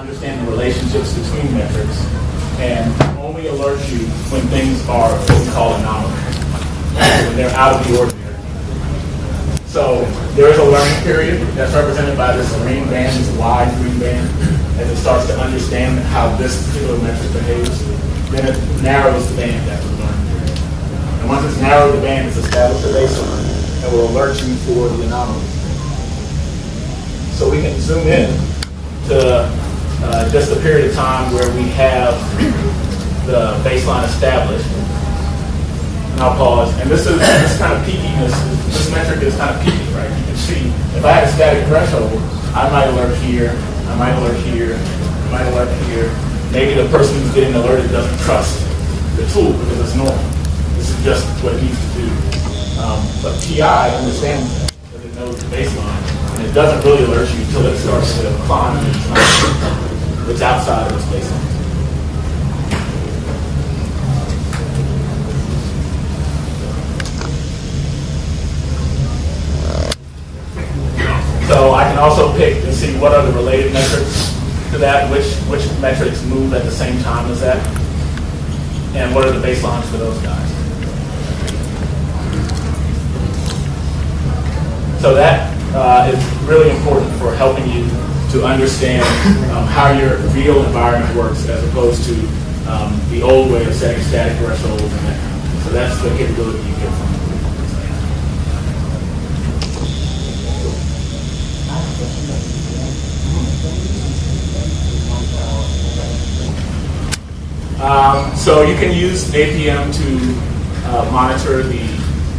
understand the relationships between metrics, and only alert you when things are what we call anomalous, when they're out of the ordinary. So there is a learning period that's represented by this green band, this wide green band, as it starts to understand how this particular metric behaves. Then it narrows the band after the learning period. And once it's narrowed the band, it's established a baseline that will alert you for the anomalies. So we can zoom in to just a period of time where we have the baseline established. And I'll pause. And this kind of peakiness, this metric is kind of peaky, right? You can see if I had a static threshold, I might alert here, I might alert here, I might alert here. Maybe the person who's getting alerted doesn't trust the tool because it's normal. This is just what it needs to do. But PI understands that because it knows the baseline, and it doesn't really alert you until it starts to climb and it's outside of its baseline. So I can also pick and see what are the related metrics to that, which metrics move at the same time as that, and what are the baselines for those guys. So that is really important for helping you to understand how your real environment works as opposed to the old way of setting static thresholds and that kind of thing. So that's the capability you get from it. So you can use APM to monitor the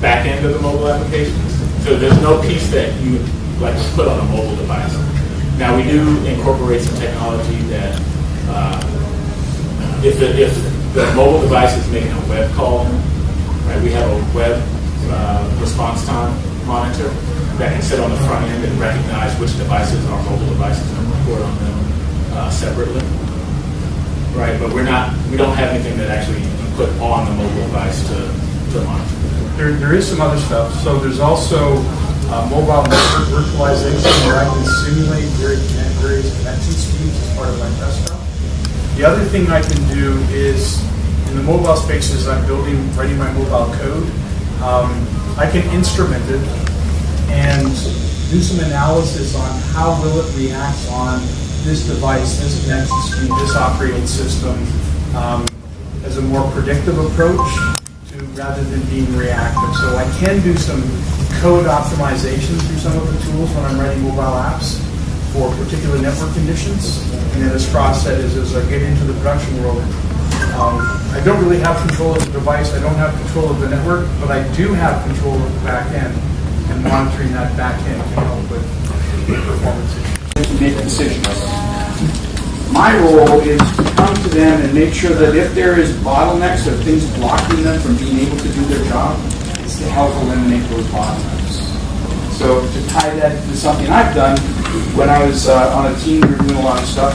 back end of the mobile applications. So there's no piece that you would like to put on a mobile device. Now we do incorporate some technology that if the mobile device is making a web call, right, we have a web response time monitor that can sit on the front end and recognize which devices are mobile devices and report on them separately. Right, but we don't have anything that actually you can put on the mobile device to monitor. There is some other stuff. So there's also mobile network virtualization where I can simulate various connection speeds as part of my desktop. The other thing I can do is, in the mobile space, as I'm writing my mobile code, I can instrument it and do some analysis on how will it react on this device, this connection speed, this operating system, as a more predictive approach to rather than being reactive. So I can do some code optimization through some of the tools when I'm writing mobile apps for particular network conditions. And then as Frost said, as I get into the production world, I don't really have control of the device, I don't have control of the network, but I do have control of the back end, and monitoring that back end can help with performance issues. Make decisions. My role is to come to them and make sure that if there is bottlenecks or things blocking them from being able to do their job, it's to help eliminate those bottlenecks. So to tie that to something I've done, when I was on a team, we were doing a lot of stuff,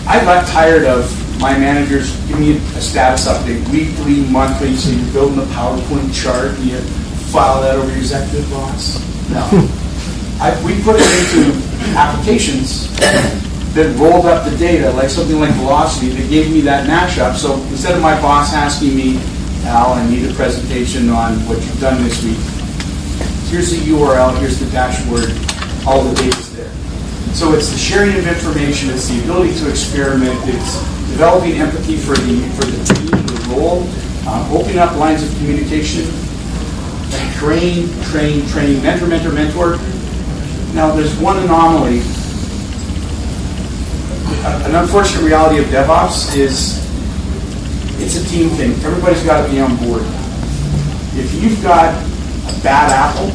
I got tired of my managers giving me a status update weekly, monthly, so you're building a PowerPoint chart and you file that over your executive boss. No. We put it into applications that rolled up the data, like something like Velocity, that gave me that mashup. So instead of my boss asking me, Al, I need a presentation on what you've done this week, here's the URL, here's the dashboard, all the data's there. So it's the sharing of information, it's the ability to experiment, it's developing empathy for the team, the role, opening up lines of communication, train, mentor. Now, there's one anomaly. An unfortunate reality of DevOps is it's a team thing. Everybody's got to be on board. If you've got a bad apple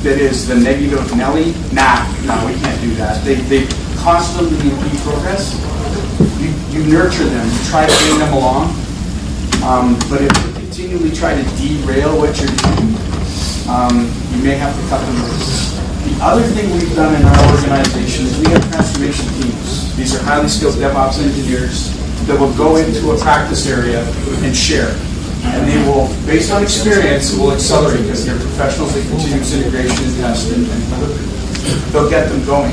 that is the negative Nelly, no, we can't do that. They constantly impede progress. You nurture them, you try to bring them along. But if you continually try to derail what you're doing, you may have to cut them loose. The other thing we've done in our organization is we have transformation teams. These are highly skilled DevOps engineers that will go into a practice area and share. And they will, based on experience, will accelerate because they're professionals in continuous integration and test and delivery. They'll get them going.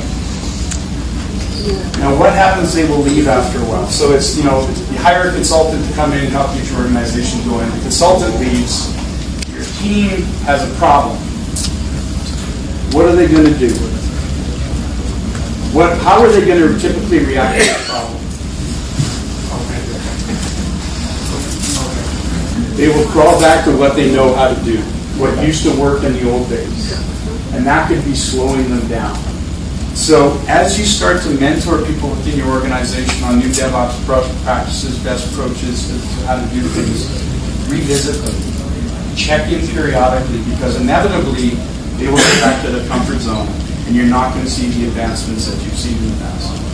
Now, what happens? They will leave after a while. So it's, you hire a consultant to come in and help get your organization going. The consultant leaves. Your team has a problem. What are they going to do? How are they going to typically react to that problem? They will crawl back to what they know how to do, what used to work in the old days. And that could be slowing them down. So as you start to mentor people within your organization on new DevOps practices, best approaches to how to do things, revisit them. Check in periodically, because inevitably they will get back to the comfort zone and you're not going to see the advancements that you've seen in the past.